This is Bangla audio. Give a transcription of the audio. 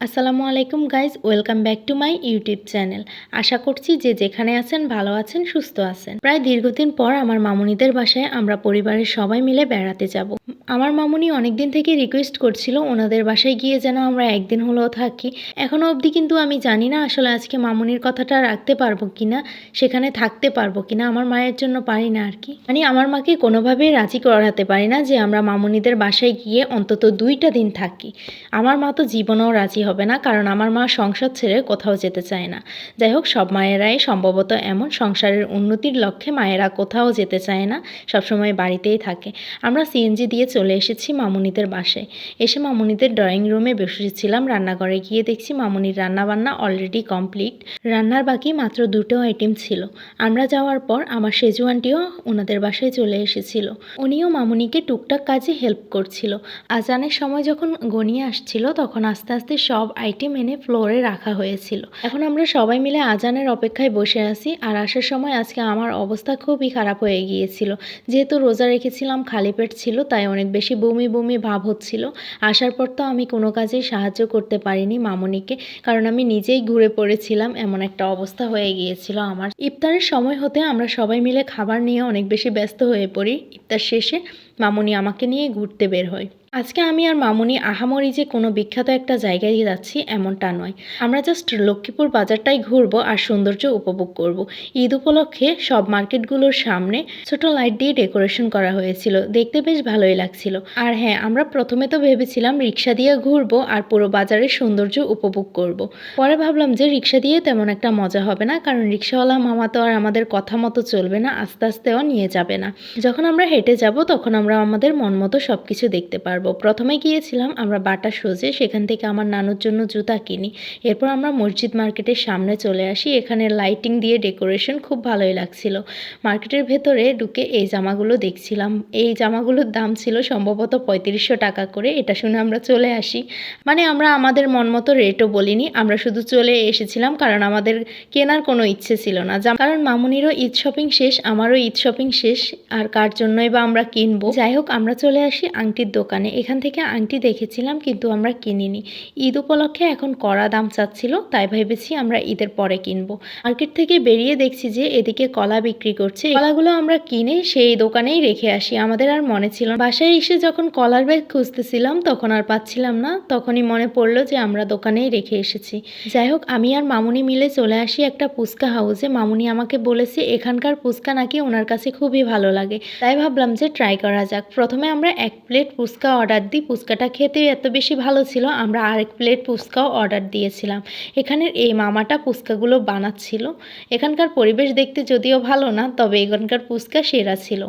আসসালামু আলাইকুম guys, welcome back to my YouTube channel. আশা করছি যে যেখানে আছেন ভালো আছেন, সুস্থ আছেন। প্রায় দীর্ঘদিন পর আমার মামুনিদের বাসায় আমরা পরিবারের সবাই মিলে বেড়াতে যাব। আমার মামুনি অনেকদিন থেকে রিকোয়েস্ট করছিল ওনাদের বাসায় গিয়ে যেন আমরা একদিন হলেও থাকি। এখনও অবধি কিন্তু আমি জানি না আসলে আজকে মামুনির কথাটা রাখতে পারবো কিনা, সেখানে থাকতে পারবো কিনা। আমার মায়ের জন্য পারি না আর কি, মানে আমার মাকে কোনোভাবেই রাজি করাতে পারি না যে আমরা মামুনিদের বাসায় গিয়ে অন্তত 2টা দিন থাকি। আমার মা তো জীবনেও রাজি হবে না, কারণ আমার মা সংসার ছেড়ে কোথাও যেতে চায় না। যাই হোক, সব মায়েরাই সম্ভবত এমন, সংসারের উন্নতির লক্ষ্যে মায়েরা কোথাও যেতে চায় না, সবসময় বাড়িতেই থাকে। আমরা সিএনজি দিয়ে চলে এসেছি মামুনিদের বাসায়। এসে মামুনিদের ড্রয়িং রুমে বসেছিলাম। রান্নাঘরে গিয়ে দেখছি মামুনির রান্নাবান্না অলরেডি কমপ্লিট। রান্নার বাকি মাত্র 2টো আইটেম ছিল। আমরা যাওয়ার পর আমার সেজু আন্টিও ওনাদের বাসায় চলে এসেছিল। উনিও মামুনিকে টুকটাক কাজে হেল্প করছিল। আজানের সময় যখন গনিয়ে আসছিল তখন আস্তে আস্তে সব আইটেম এনে ফ্লোরে রাখা হয়েছিল। এখন আমরা সবাই মিলে আজানের অপেক্ষায় বসে আছি। আর আসার সময় আজকে আমার অবস্থা খুবই খারাপ হয়ে গিয়েছিল। যেহেতু রোজা রেখেছিলাম, খালি পেট ছিল, তাই অনেক বেশি বমি বমি ভাব হচ্ছিল। আসার পর তো আমি কোনো কাজেই সাহায্য করতে পারিনি মামুনিকে, কারণ আমি নিজেই ঘুরে পড়েছিলাম, এমন একটা অবস্থা হয়ে গিয়েছিল আমার। ইফতারের সময় হতে আমরা সবাই মিলে খাবার নিয়ে অনেক বেশি ব্যস্ত হয়ে পড়ি। ইফতার শেষে মামুনি আমাকে নিয়ে ঘুরতে বের হয়। আজকে আমি আর মামুনি আহামরি যে কোনো বিখ্যাত একটা জায়গায় যাচ্ছি এমনটা নয়। আমরা জাস্ট লক্ষ্মীপুর বাজারটাই ঘুরবো আর সৌন্দর্য উপভোগ করব। ঈদ উপলক্ষে সব মার্কেটগুলোর সামনে ছোট লাইট দিয়ে ডেকোরেশন করা হয়েছিল, দেখতে বেশ ভালোই লাগছিল। আর হ্যাঁ, আমরা প্রথমে তো ভেবেছিলাম রিক্সা দিয়ে ঘুরবো আর পুরো বাজারের সৌন্দর্য উপভোগ করব। পরে ভাবলাম যে রিক্সা দিয়ে তেমন একটা মজা হবে না, কারণ রিক্সাওয়ালা মামা তো আর আমাদের কথা মতো চলবে না, আস্তে আস্তেও নিয়ে যাবে না। যখন আমরা হেঁটে যাব তখন আমরা আমাদের মন মতো সব কিছু দেখতে পারবো। প্রথমে গিয়েছিলাম আমরা বাটা সোজে, সেখান থেকে আমার নানুর জন্য জুতা কিনি। এরপর আমরা মসজিদ মার্কেটের সামনে চলে আসি। এখানে লাইটিং দিয়ে ডেকোরেশন খুব ভালোই লাগছিল। মার্কেটের ভেতরে ঢুকে এই জামাগুলো দেখছিলাম। এই জামাগুলোর দাম ছিল সম্ভবত 3500 টাকা করে। এটা শুনে আমরা চলে আসি, মানে আমরা আমাদের মন মতো রেটও বলিনি, আমরা শুধু চলে এসেছিলাম, কারণ আমাদের কেনার কোনো ইচ্ছে ছিল না। কারণ মামুনিরও ঈদ শপিং শেষ, আমারও ঈদ শপিং শেষ, আর কার জন্যই বা আমরা কিনবো। যাই হোক, আমরা চলে আসি আংটির দোকানে। এখান থেকে আংটি দেখেছিলাম কিন্তু আমরা কিনিনি। ঈদ উপলক্ষে এখন কড়া দাম চাচ্ছিল, তাই ভেবেছি আমরা ঈদের পরে কিনবো। মার্কেট থেকে বেরিয়ে দেখছি যে এদিকে কলা বিক্রি করছে। কলাগুলো আমরা কিনে সেই দোকানেই রেখে আসি। আমাদের আর মনে ছিল না। বাসায় এসে যখন কলার ব্যাগ খুঁজতেছিলাম তখন আর পাচ্ছিলাম না, তখনই মনে পড়লো যে আমরা দোকানেই রেখে এসেছি। যাই হোক, আমি আর মামুনি মিলে চলে আসি একটা ফুচকা হাউসে। মামুনি আমাকে বলেছে এখানকার ফুচকা নাকি ওনার কাছে খুবই ভালো লাগে, তাই ভাবলাম যে ট্রাই করা যাক। প্রথমে আমরা 1 প্লেট ফুচকা অর্ডার দিই। ফুচকাটা খেতে এত বেশি ভালো ছিল, আমরা আরেক প্লেট ফুচকাও অর্ডার দিয়েছিলাম। এখানের এই মামাটা ফুচকাগুলো বানাচ্ছিল। এখানকার পরিবেশ দেখতে যদিও ভালো না, তবে এখানকার ফুচকা সেরা ছিল।